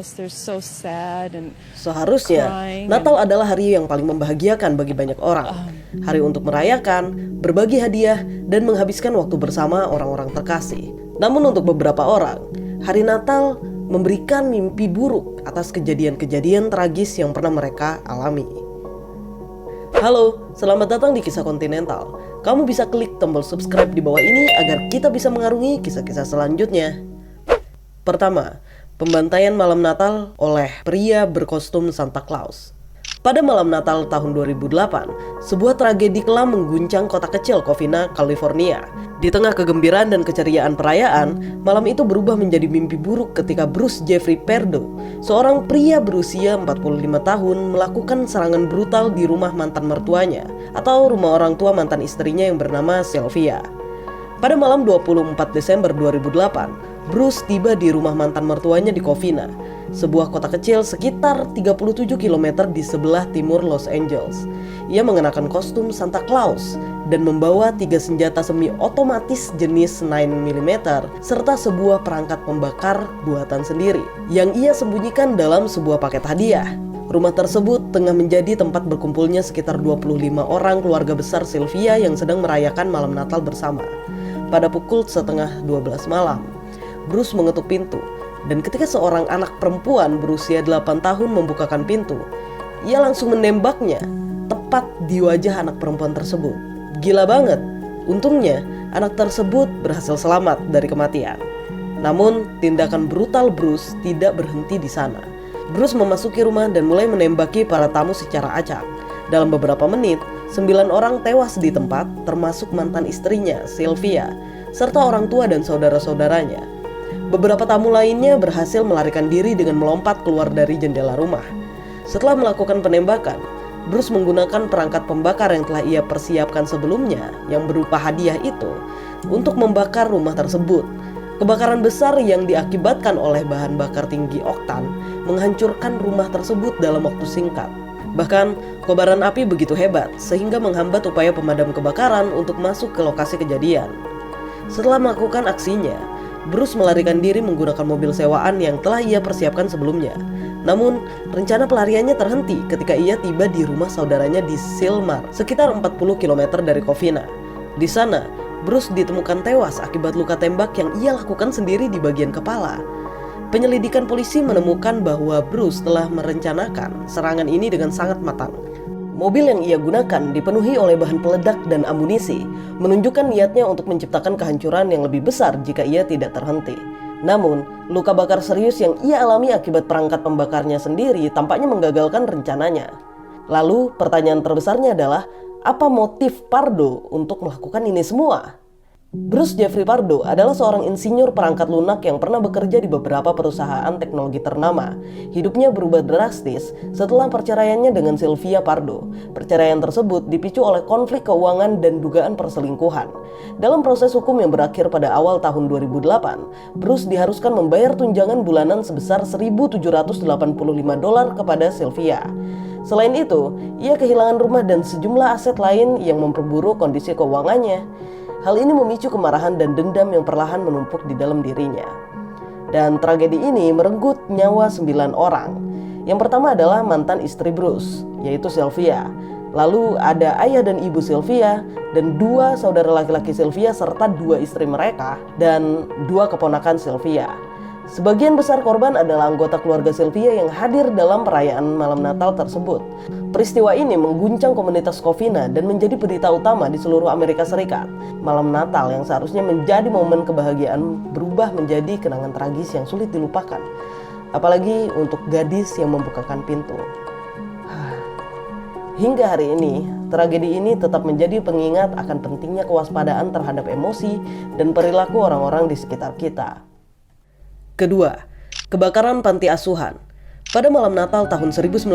house, they're so sad and Seharusnya, crying Natal adalah hari yang paling membahagiakan bagi banyak orang. Hari untuk merayakan, berbagi hadiah, dan menghabiskan waktu bersama orang-orang terkasih. Namun untuk beberapa orang, hari Natal memberikan mimpi buruk atas kejadian-kejadian tragis yang pernah mereka alami. Halo, selamat datang di Kisah Kontinental. Kamu bisa klik tombol subscribe di bawah ini agar kita bisa mengarungi kisah-kisah selanjutnya. Pertama, pembantaian malam Natal oleh pria berkostum Santa Claus. Pada malam Natal tahun 2008, sebuah tragedi kelam mengguncang kota kecil Covina, California. Di tengah kegembiraan dan keceriaan perayaan, malam itu berubah menjadi mimpi buruk ketika Bruce Jeffrey Pardo, seorang pria berusia 45 tahun, melakukan serangan brutal di rumah mantan mertuanya atau rumah orang tua mantan istrinya yang bernama Sylvia. Pada malam 24 Desember 2008, Bruce tiba di rumah mantan mertuanya di Covina, sebuah kota kecil sekitar 37 km di sebelah timur Los Angeles. Ia mengenakan kostum Santa Claus dan membawa 3 senjata semi otomatis jenis 9mm serta sebuah perangkat pembakar buatan sendiri yang ia sembunyikan dalam sebuah paket hadiah. Rumah tersebut tengah menjadi tempat berkumpulnya sekitar 25 orang keluarga besar Sylvia yang sedang merayakan malam Natal bersama. Pada pukul setengah 12 malam, Bruce mengetuk pintu, dan ketika seorang anak perempuan berusia 8 tahun membukakan pintu, ia langsung menembaknya tepat di wajah anak perempuan tersebut. Gila banget, untungnya anak tersebut berhasil selamat dari kematian. Namun tindakan brutal Bruce tidak berhenti di sana. Bruce memasuki rumah dan mulai menembaki para tamu secara acak. Dalam beberapa menit, 9 orang tewas di tempat, termasuk mantan istrinya, Sylvia, serta orang tua dan saudara-saudaranya. Beberapa tamu lainnya berhasil melarikan diri dengan melompat keluar dari jendela rumah. Setelah melakukan penembakan, Bruce menggunakan perangkat pembakar yang telah ia persiapkan sebelumnya, yang berupa hadiah itu, untuk membakar rumah tersebut. Kebakaran besar yang diakibatkan oleh bahan bakar tinggi oktan menghancurkan rumah tersebut dalam waktu singkat. Bahkan, kobaran api begitu hebat sehingga menghambat upaya pemadam kebakaran untuk masuk ke lokasi kejadian. Setelah melakukan aksinya, Bruce melarikan diri menggunakan mobil sewaan yang telah ia persiapkan sebelumnya. Namun, rencana pelariannya terhenti ketika ia tiba di rumah saudaranya di Sylmar, sekitar 40 km dari Covina. Di sana, Bruce ditemukan tewas akibat luka tembak yang ia lakukan sendiri di bagian kepala. Penyelidikan polisi menemukan bahwa Bruce telah merencanakan serangan ini dengan sangat matang. Mobil yang ia gunakan dipenuhi oleh bahan peledak dan amunisi, menunjukkan niatnya untuk menciptakan kehancuran yang lebih besar jika ia tidak terhenti. Namun, luka bakar serius yang ia alami akibat perangkat pembakarnya sendiri tampaknya menggagalkan rencananya. Lalu, pertanyaan terbesarnya adalah, apa motif Pardo untuk melakukan ini semua? Bruce Jeffrey Pardo adalah seorang insinyur perangkat lunak yang pernah bekerja di beberapa perusahaan teknologi ternama. Hidupnya berubah drastis setelah perceraiannya dengan Sylvia Pardo. Perceraian tersebut dipicu oleh konflik keuangan dan dugaan perselingkuhan. Dalam proses hukum yang berakhir pada awal tahun 2008, Bruce diharuskan membayar tunjangan bulanan sebesar $1.785 kepada Sylvia. Selain itu, ia kehilangan rumah dan sejumlah aset lain yang memperburuk kondisi keuangannya. Hal ini memicu kemarahan dan dendam yang perlahan menumpuk di dalam dirinya. Dan tragedi ini merenggut nyawa 9 orang. Yang pertama adalah mantan istri Bruce, yaitu Sylvia. Lalu ada ayah dan ibu Sylvia, dan 2 saudara laki-laki Sylvia serta 2 istri mereka, dan 2 keponakan Sylvia. Sebagian besar korban adalah anggota keluarga Sylvia yang hadir dalam perayaan malam Natal tersebut. Peristiwa ini mengguncang komunitas Covina dan menjadi berita utama di seluruh Amerika Serikat. Malam Natal yang seharusnya menjadi momen kebahagiaan berubah menjadi kenangan tragis yang sulit dilupakan. Apalagi untuk gadis yang membukakan pintu. Hingga hari ini, tragedi ini tetap menjadi pengingat akan pentingnya kewaspadaan terhadap emosi dan perilaku orang-orang di sekitar kita. Kedua, kebakaran panti asuhan. Pada malam Natal tahun 1951,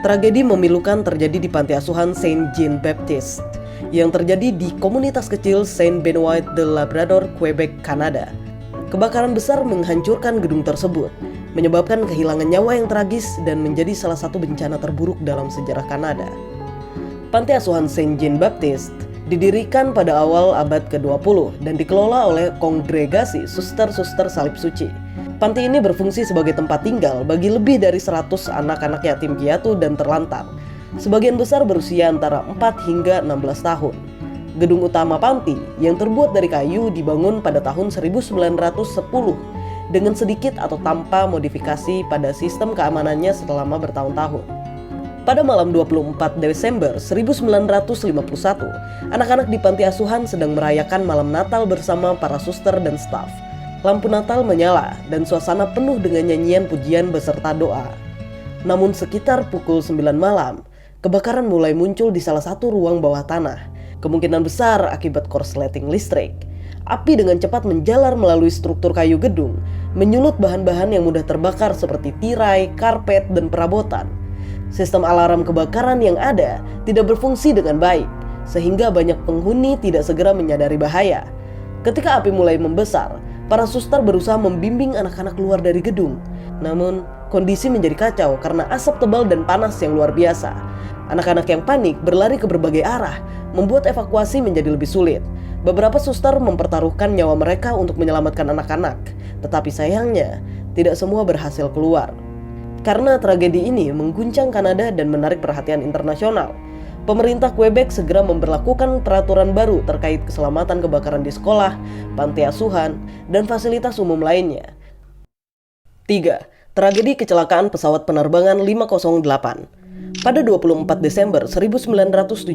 tragedi memilukan terjadi di panti asuhan Saint Jean Baptiste yang terjadi di komunitas kecil Saint Benoit de Labrador, Quebec, Kanada. Kebakaran besar menghancurkan gedung tersebut, menyebabkan kehilangan nyawa yang tragis dan menjadi salah satu bencana terburuk dalam sejarah Kanada. Panti asuhan Saint Jean Baptiste didirikan pada awal abad ke-20 dan dikelola oleh kongregasi suster-suster salib suci. Panti ini berfungsi sebagai tempat tinggal bagi lebih dari 100 anak-anak yatim piatu dan terlantar. Sebagian besar berusia antara 4 hingga 16 tahun. Gedung utama panti yang terbuat dari kayu dibangun pada tahun 1910 dengan sedikit atau tanpa modifikasi pada sistem keamanannya selama bertahun-tahun. Pada malam 24 Desember 1951, anak-anak di panti asuhan sedang merayakan malam Natal bersama para suster dan staf. Lampu Natal menyala dan suasana penuh dengan nyanyian pujian beserta doa. Namun sekitar pukul 9 malam, kebakaran mulai muncul di salah satu ruang bawah tanah. Kemungkinan besar akibat korsleting listrik. Api dengan cepat menjalar melalui struktur kayu gedung, menyulut bahan-bahan yang mudah terbakar seperti tirai, karpet, dan perabotan. Sistem alarm kebakaran yang ada tidak berfungsi dengan baik, sehingga banyak penghuni tidak segera menyadari bahaya. Ketika api mulai membesar, para suster berusaha membimbing anak-anak keluar dari gedung. Namun, kondisi menjadi kacau karena asap tebal dan panas yang luar biasa. Anak-anak yang panik berlari ke berbagai arah, membuat evakuasi menjadi lebih sulit. Beberapa suster mempertaruhkan nyawa mereka untuk menyelamatkan anak-anak, tetapi sayangnya tidak semua berhasil keluar. Karena tragedi ini mengguncang Kanada dan menarik perhatian internasional, pemerintah Quebec segera memberlakukan peraturan baru terkait keselamatan kebakaran di sekolah, panti asuhan, dan fasilitas umum lainnya. 3. Tragedi kecelakaan pesawat penerbangan 508. Pada 24 Desember 1971,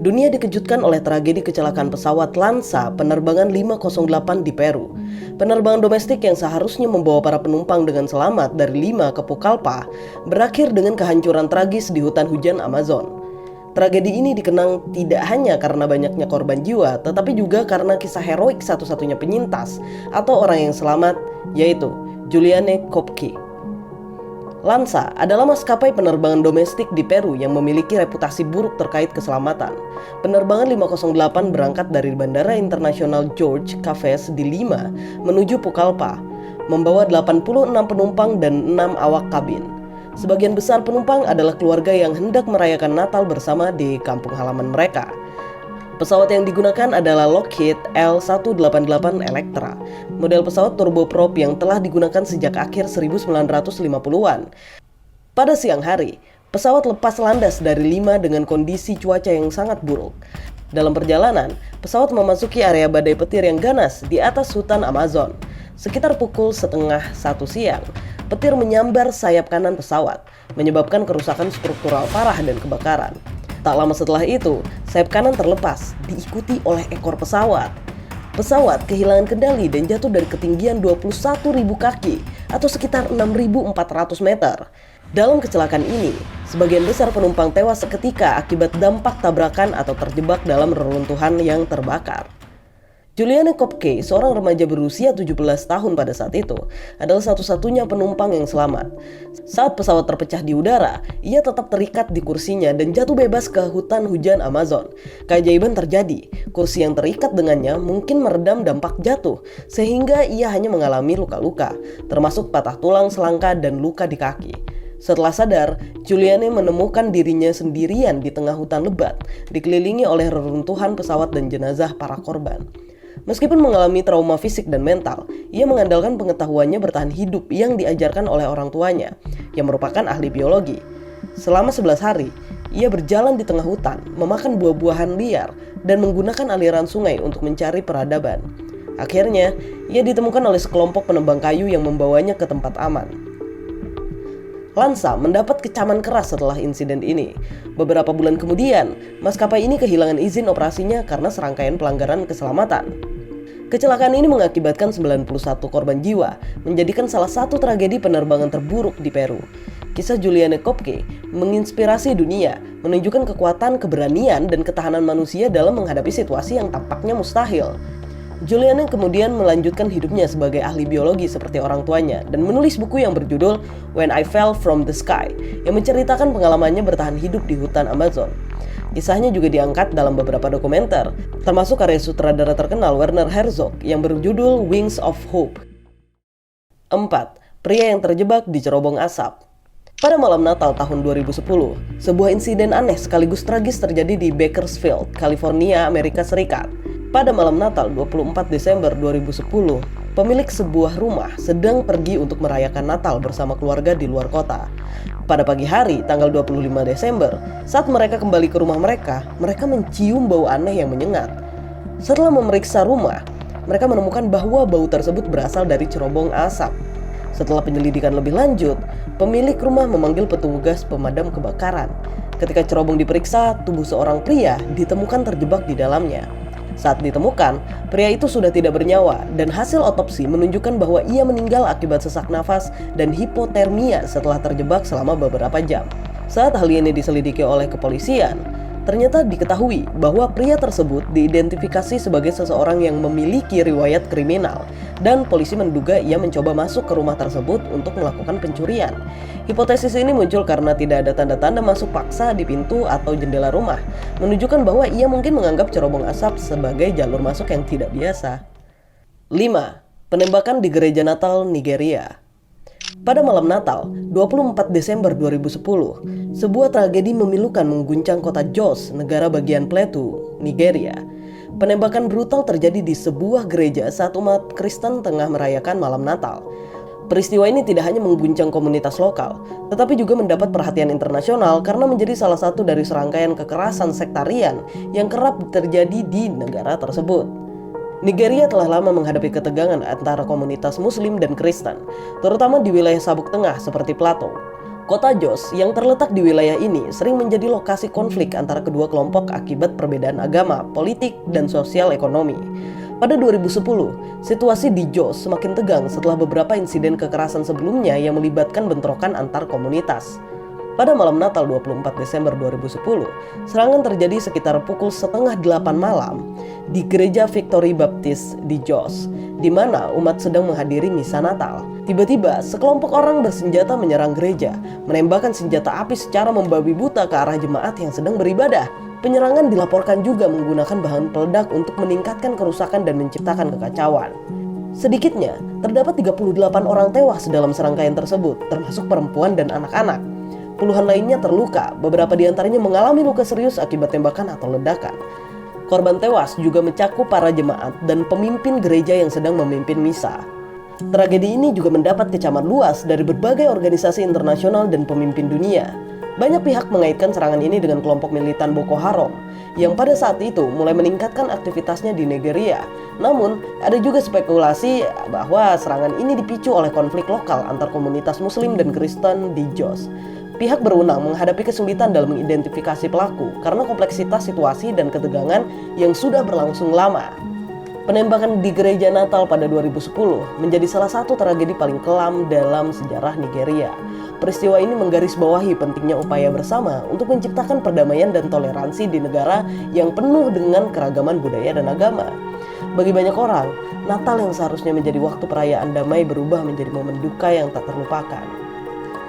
dunia dikejutkan oleh tragedi kecelakaan pesawat Lanza penerbangan 508 di Peru. Penerbangan domestik yang seharusnya membawa para penumpang dengan selamat dari Lima ke Pucallpa berakhir dengan kehancuran tragis di hutan hujan Amazon. Tragedi ini dikenang tidak hanya karena banyaknya korban jiwa, tetapi juga karena kisah heroik satu-satunya penyintas atau orang yang selamat, yaitu Juliane Kopke. Lanza adalah maskapai penerbangan domestik di Peru yang memiliki reputasi buruk terkait keselamatan. Penerbangan 508 berangkat dari Bandara Internasional Jorge Caves di Lima menuju Pucallpa, membawa 86 penumpang dan 6 awak kabin. Sebagian besar penumpang adalah keluarga yang hendak merayakan Natal bersama di kampung halaman mereka. Pesawat yang digunakan adalah Lockheed L-188 Electra, model pesawat turboprop yang telah digunakan sejak akhir 1950-an. Pada siang hari, pesawat lepas landas dari Lima dengan kondisi cuaca yang sangat buruk. Dalam perjalanan, pesawat memasuki area badai petir yang ganas di atas hutan Amazon. Sekitar pukul 12:30 siang, petir menyambar sayap kanan pesawat, menyebabkan kerusakan struktural parah dan kebakaran. Tak lama setelah itu, sayap kanan terlepas, diikuti oleh ekor pesawat. Pesawat kehilangan kendali dan jatuh dari ketinggian 21.000 kaki atau sekitar 6.400 meter. Dalam kecelakaan ini, sebagian besar penumpang tewas seketika akibat dampak tabrakan atau terjebak dalam reruntuhan yang terbakar. Juliane Kopke, seorang remaja berusia 17 tahun pada saat itu, adalah satu-satunya penumpang yang selamat. Saat pesawat terpecah di udara, ia tetap terikat di kursinya dan jatuh bebas ke hutan hujan Amazon. Keajaiban terjadi, kursi yang terikat dengannya mungkin meredam dampak jatuh, sehingga ia hanya mengalami luka-luka, termasuk patah tulang selangka dan luka di kaki. Setelah sadar, Juliane menemukan dirinya sendirian di tengah hutan lebat, dikelilingi oleh reruntuhan pesawat dan jenazah para korban. Meskipun mengalami trauma fisik dan mental, ia mengandalkan pengetahuannya bertahan hidup yang diajarkan oleh orang tuanya, yang merupakan ahli biologi. Selama 11 hari, ia berjalan di tengah hutan, memakan buah-buahan liar, dan menggunakan aliran sungai untuk mencari peradaban. Akhirnya, ia ditemukan oleh sekelompok penebang kayu yang membawanya ke tempat aman. Lanza mendapat kecaman keras setelah insiden ini. Beberapa bulan kemudian, maskapai ini kehilangan izin operasinya karena serangkaian pelanggaran keselamatan. Kecelakaan ini mengakibatkan 91 korban jiwa, menjadikan salah satu tragedi penerbangan terburuk di Peru. Kisah Juliane Kopke menginspirasi dunia, menunjukkan kekuatan, keberanian, dan ketahanan manusia dalam menghadapi situasi yang tampaknya mustahil. Juliane kemudian melanjutkan hidupnya sebagai ahli biologi seperti orang tuanya dan menulis buku yang berjudul When I Fell from the Sky yang menceritakan pengalamannya bertahan hidup di hutan Amazon. Kisahnya juga diangkat dalam beberapa dokumenter, termasuk karya sutradara terkenal Werner Herzog yang berjudul Wings of Hope. 4. Pria yang terjebak di cerobong asap. Pada malam Natal tahun 2010, sebuah insiden aneh sekaligus tragis terjadi di Bakersfield, California, Amerika Serikat. Pada malam Natal 24 Desember 2010, pemilik sebuah rumah sedang pergi untuk merayakan Natal bersama keluarga di luar kota. Pada pagi hari, tanggal 25 Desember, saat mereka kembali ke rumah mereka mencium bau aneh yang menyengat. Setelah memeriksa rumah, mereka menemukan bahwa bau tersebut berasal dari cerobong asap. Setelah penyelidikan lebih lanjut, pemilik rumah memanggil petugas pemadam kebakaran. Ketika cerobong diperiksa, tubuh seorang pria ditemukan terjebak di dalamnya. Saat ditemukan, pria itu sudah tidak bernyawa dan hasil otopsi menunjukkan bahwa ia meninggal akibat sesak nafas dan hipotermia setelah terjebak selama beberapa jam. Saat hal ini diselidiki oleh kepolisian, ternyata diketahui bahwa pria tersebut diidentifikasi sebagai seseorang yang memiliki riwayat kriminal dan polisi menduga ia mencoba masuk ke rumah tersebut untuk melakukan pencurian. Hipotesis ini muncul karena tidak ada tanda-tanda masuk paksa di pintu atau jendela rumah, menunjukkan bahwa ia mungkin menganggap cerobong asap sebagai jalur masuk yang tidak biasa. 5. Penembakan di Gereja Natal Nigeria. Pada malam Natal, 24 Desember 2010, sebuah tragedi memilukan mengguncang kota Jos, negara bagian Plateau, Nigeria. Penembakan brutal terjadi di sebuah gereja saat umat Kristen tengah merayakan malam Natal. Peristiwa ini tidak hanya mengguncang komunitas lokal, tetapi juga mendapat perhatian internasional karena menjadi salah satu dari serangkaian kekerasan sektarian yang kerap terjadi di negara tersebut. Nigeria telah lama menghadapi ketegangan antara komunitas Muslim dan Kristen, terutama di wilayah Sabuk Tengah seperti Plateau. Kota Jos yang terletak di wilayah ini sering menjadi lokasi konflik antara kedua kelompok akibat perbedaan agama, politik, dan sosial ekonomi. Pada 2010, situasi di Jos semakin tegang setelah beberapa insiden kekerasan sebelumnya yang melibatkan bentrokan antar komunitas. Pada malam Natal 24 Desember 2010, serangan terjadi sekitar pukul 7:30 malam di Gereja Victory Baptist di Jos, di mana umat sedang menghadiri misa Natal. Tiba-tiba, sekelompok orang bersenjata menyerang gereja, menembakkan senjata api secara membabi buta ke arah jemaat yang sedang beribadah. Penyerangan dilaporkan juga menggunakan bahan peledak untuk meningkatkan kerusakan dan menciptakan kekacauan. Sedikitnya, terdapat 38 orang tewas dalam serangkaian tersebut, termasuk perempuan dan anak-anak. Puluhan lainnya terluka, beberapa di antaranya mengalami luka serius akibat tembakan atau ledakan. Korban tewas juga mencakup para jemaat dan pemimpin gereja yang sedang memimpin misa. Tragedi ini juga mendapat kecaman luas dari berbagai organisasi internasional dan pemimpin dunia. Banyak pihak mengaitkan serangan ini dengan kelompok militan Boko Haram yang pada saat itu mulai meningkatkan aktivitasnya di Nigeria. Namun, ada juga spekulasi bahwa serangan ini dipicu oleh konflik lokal antar komunitas Muslim dan Kristen di Jos. Pihak berwenang menghadapi kesulitan dalam mengidentifikasi pelaku karena kompleksitas situasi dan ketegangan yang sudah berlangsung lama. Penembakan di Gereja Natal pada 2010 menjadi salah satu tragedi paling kelam dalam sejarah Nigeria. Peristiwa ini menggarisbawahi pentingnya upaya bersama untuk menciptakan perdamaian dan toleransi di negara yang penuh dengan keragaman budaya dan agama. Bagi banyak orang, Natal yang seharusnya menjadi waktu perayaan damai berubah menjadi momen duka yang tak terlupakan.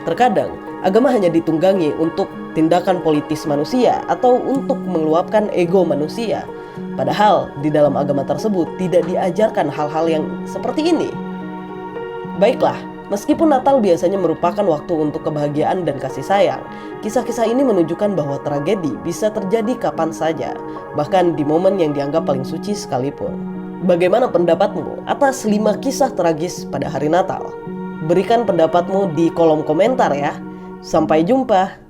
Terkadang, agama hanya ditunggangi untuk tindakan politis manusia atau untuk meluapkan ego manusia. Padahal di dalam agama tersebut tidak diajarkan hal-hal yang seperti ini. Baiklah, meskipun Natal biasanya merupakan waktu untuk kebahagiaan dan kasih sayang, kisah-kisah ini menunjukkan bahwa tragedi bisa terjadi kapan saja, bahkan di momen yang dianggap paling suci sekalipun. Bagaimana pendapatmu atas 5 kisah tragis pada hari Natal? Berikan pendapatmu di kolom komentar ya. Sampai jumpa.